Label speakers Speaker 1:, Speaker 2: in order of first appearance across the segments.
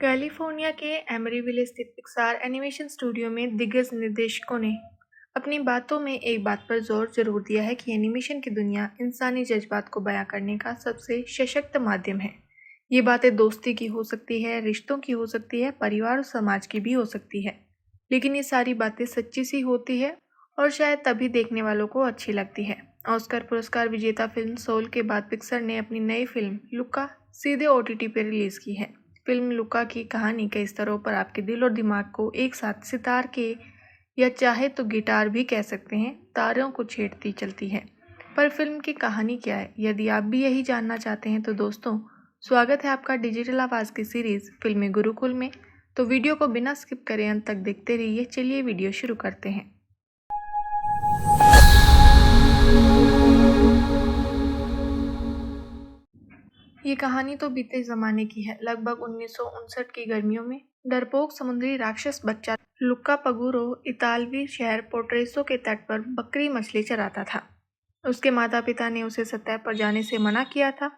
Speaker 1: California के एमरीविले स्थित Pixar animation studio में दिग्गज निर्देशकों ने अपनी बातों में एक बात पर जोर जरूर दिया है कि एनिमेशन की दुनिया इंसानी जज्बात को बयां करने का सबसे सशक्त माध्यम है। ये बातें दोस्ती की हो सकती है, रिश्तों की हो सकती है, परिवार और समाज की भी हो सकती है, लेकिन ये सारी बातें सच्ची सी होती है और शायद तभी देखने वालों को अच्छी लगती है। ऑस्कर पुरस्कार विजेता फिल्म सोल के बाद पिक्सर ने अपनी नई फिल्म लुका सीधे OTT पर रिलीज की है। फिल्म लुका की कहानी कई स्तरों पर आपके दिल और दिमाग को एक साथ सितार के या चाहे तो गिटार भी कह सकते हैं तारों को छेड़ती चलती है। पर फिल्म की कहानी क्या है, यदि आप भी यही जानना चाहते हैं तो दोस्तों स्वागत है आपका डिजिटल आवाज़ की सीरीज़ फिल्मी गुरुकुल में। तो वीडियो को बिना स्किप करे अंत तक देखते रहिए। चलिए वीडियो शुरू करते हैं। ये कहानी तो बीते ज़माने की है। लगभग 1959 की गर्मियों में डरपोक समुद्री राक्षस बच्चा लुक्का पगुरो इतालवी शहर पोर्ट्रेसो के तट पर बकरी मछली चराता था। उसके माता पिता ने उसे सतह पर जाने से मना किया था,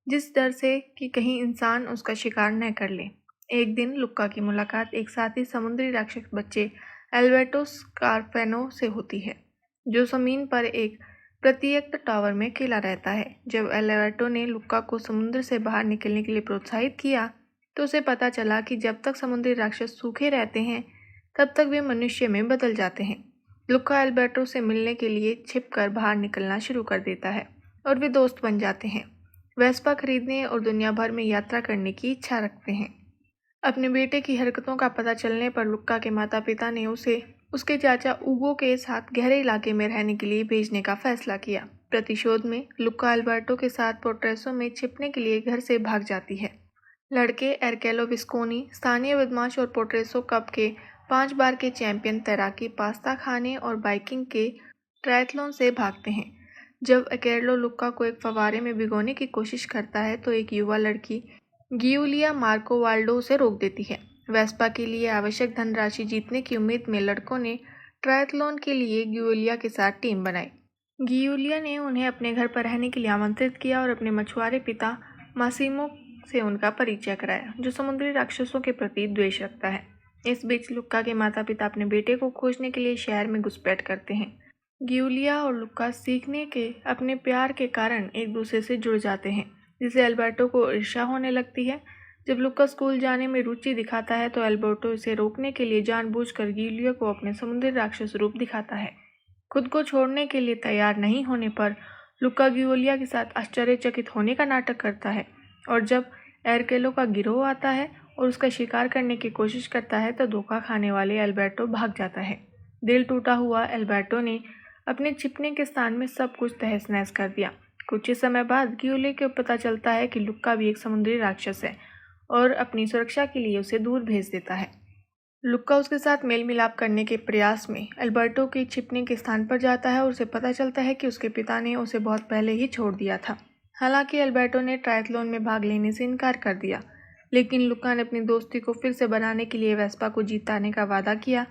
Speaker 1: जिस डर से कि कहीं इंसान उसका शिकार न कर ले। एक दिन लुक्का की मुलाकात एक साथी समुद्री राक्षस बच्चे एल्बर्टो स्कारपेनो से होती है, जो जमीन पर एक प्रत्येक टावर में अकेला रहता है। जब एल्बर्टो ने लुक्का को समुद्र से बाहर निकलने के लिए प्रोत्साहित किया तो उसे पता चला कि जब तक समुद्री राक्षस सूखे रहते हैं तब तक वे मनुष्य में बदल जाते हैं। लुक्का एल्बर्टो से मिलने के लिए छिपकर बाहर निकलना शुरू कर देता है और वे दोस्त बन जाते हैं। वेस्पा खरीदने और दुनिया भर में यात्रा करने की इच्छा रखते हैं। अपने बेटे की हरकतों का पता चलने पर लुक्का के माता पिता ने उसे उसके चाचा उगो के साथ गहरे इलाके में रहने के लिए भेजने का फैसला किया। प्रतिशोध में लुक्का एल्बर्टो के साथ पोर्ट्रेसो में छिपने के लिए घर से भाग जाती है। लड़के एरकेलो विस्कोनी स्थानीय बदमाश और पोर्ट्रेसो कप के 5 बार के चैंपियन तैराकी, पास्ता खाने और बाइकिंग के ट्रायथलॉन से भागते हैं। जब एकेर्लो लुक्का को एक फव्वारे में भिगोने की कोशिश करता है तो एक युवा लड़की गियुलिया मार्को वाल्डो उसे रोक देती है। वेस्पा के लिए आवश्यक धनराशि जीतने की उम्मीद में लड़कों ने ट्रायथलॉन के लिए गियुलिया के साथ टीम बनाई। गियुलिया ने उन्हें अपने घर पर रहने के लिए आमंत्रित किया और अपने मछुआरे पिता मासिमो से उनका परिचय कराया, जो समुद्री राक्षसों के प्रति द्वेष रखता है। इस बीच लुक्का के माता पिता अपने बेटे को खोजने के लिए शहर में घुसपैठ करते हैं। गियुलिया और लुक्का सीखने के अपने प्यार के कारण एक दूसरे से जुड़ जाते हैं, जिससे एल्बर्टो को ईर्ष्या होने लगती है। जब लुक्का स्कूल जाने में रुचि दिखाता है तो एल्बर्टो इसे रोकने के लिए जानबूझकर गियुलिया को अपने समुद्री राक्षस रूप दिखाता है। खुद को छोड़ने के लिए तैयार नहीं होने पर लुक्का गियुलिया के साथ आश्चर्यचकित होने का नाटक करता है और जब एरकेलो का गिरोह आता है और उसका शिकार करने की कोशिश करता है तो धोखा खाने वाले एल्बर्टो भाग जाता है। दिल टूटा हुआ एल्बर्टो ने अपने छिपने के स्थान में सब कुछ तहस नहस कर दिया। कुछ ही समय बाद गियुलिया को पता चलता है कि लुक्का भी एक समुद्री राक्षस है और अपनी सुरक्षा के लिए उसे दूर भेज देता है। लुक्का उसके साथ मेल मिलाप करने के प्रयास में एल्बर्टो के छिपने के स्थान पर जाता है और उसे पता चलता है कि उसके पिता ने उसे बहुत पहले ही छोड़ दिया था। हालांकि एल्बर्टो ने ट्रायथलॉन में भाग लेने से इनकार कर दिया, लेकिन लुक्का ने अपनी दोस्ती को फिर से बनाने के लिए वेस्पा को जीताने का वादा किया।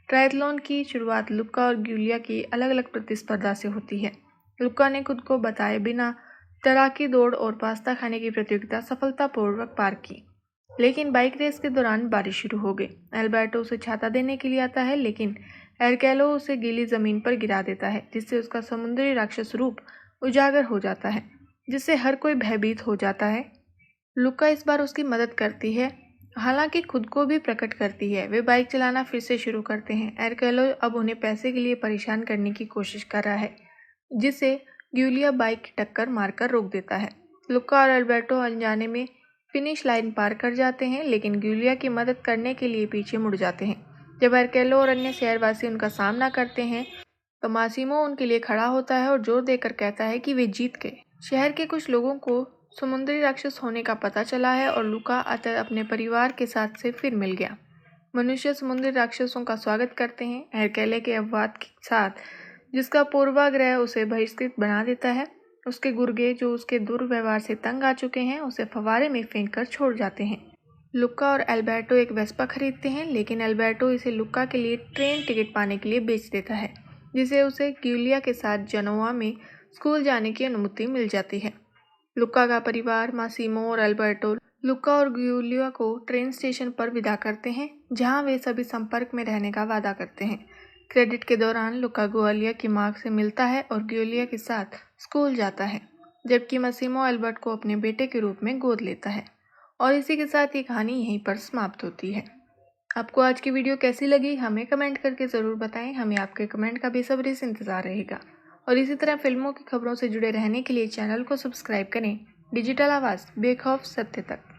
Speaker 1: ट्रायथलॉन की शुरुआत लुक्का और गियुलिया की अलग अलग प्रतिस्पर्धा से होती है। लुक्का ने खुद को बताए बिना तैराकी, दौड़ और पास्ता खाने की प्रतियोगिता सफलतापूर्वक पार की, लेकिन बाइक रेस के दौरान बारिश शुरू हो गई। एल्बर्टो उसे छाता देने के लिए आता है, लेकिन एरकेलो उसे गीली जमीन पर गिरा देता है, जिससे उसका समुद्री राक्षस रूप उजागर हो जाता है, जिससे हर कोई भयभीत हो जाता है। लुक्का इस बार उसकी मदद करती है, हालांकि खुद को भी प्रकट करती है। वे बाइक चलाना फिर से शुरू करते हैं। एरकेलो अब उन्हें पैसे के लिए परेशान करने की कोशिश कर रहा है, जिसे गियुलिया बाइक की टक्कर मारकर रोक देता है। लुक्का और एल्बर्टो अनजाने में फिनिश लाइन पार कर जाते हैं, लेकिन गियुलिया की मदद करने के लिए पीछे मुड़ जाते हैं। जब एरकेलो और अन्य शहरवासी उनका सामना करते हैं तो मासिमो उनके लिए खड़ा होता है और जोर देकर कहता है कि वे जीत गए। शहर के कुछ लोगों को समुद्री राक्षस होने का पता चला है और लुक्का अतः अपने परिवार के साथ से फिर मिल गया। मनुष्य समुद्री राक्षसों का स्वागत करते हैं। एरकेले के अपवाद के साथ, जिसका पूर्वाग्रह उसे बहिष्कृत बना देता है, उसके गुर्गे जो उसके दुर्व्यवहार से तंग आ चुके हैं उसे फव्वारे में फेंक कर छोड़ जाते हैं। लुक्का और एल्बर्टो एक वेस्पा खरीदते हैं, लेकिन एल्बर्टो इसे लुक्का के लिए ट्रेन टिकट पाने के लिए बेच देता है, जिसे उसे गियुलिया के साथ जनोआ में स्कूल जाने की अनुमति मिल जाती है। लुक्का का परिवार मासिमो और एल्बर्टो लुका और ग्यूलिया को ट्रेन स्टेशन पर विदा करते हैं, जहां वे सभी संपर्क में रहने का वादा करते हैं। क्रेडिट के दौरान लुका ग्यूलिया की मां से मिलता है और ग्यूलिया के साथ स्कूल जाता है, जबकि मसिमो एल्बर्ट को अपने बेटे के रूप में गोद लेता है। और इसी के साथ ये कहानी यहीं पर समाप्त होती है। आपको आज की वीडियो कैसी लगी हमें कमेंट करके ज़रूर बताएं। हमें आपके कमेंट का बेसब्री से इंतज़ार रहेगा। और इसी तरह फिल्मों की खबरों से जुड़े रहने के लिए चैनल को सब्सक्राइब करें। डिजिटल आवाज़ बेखौफ सत्य तक।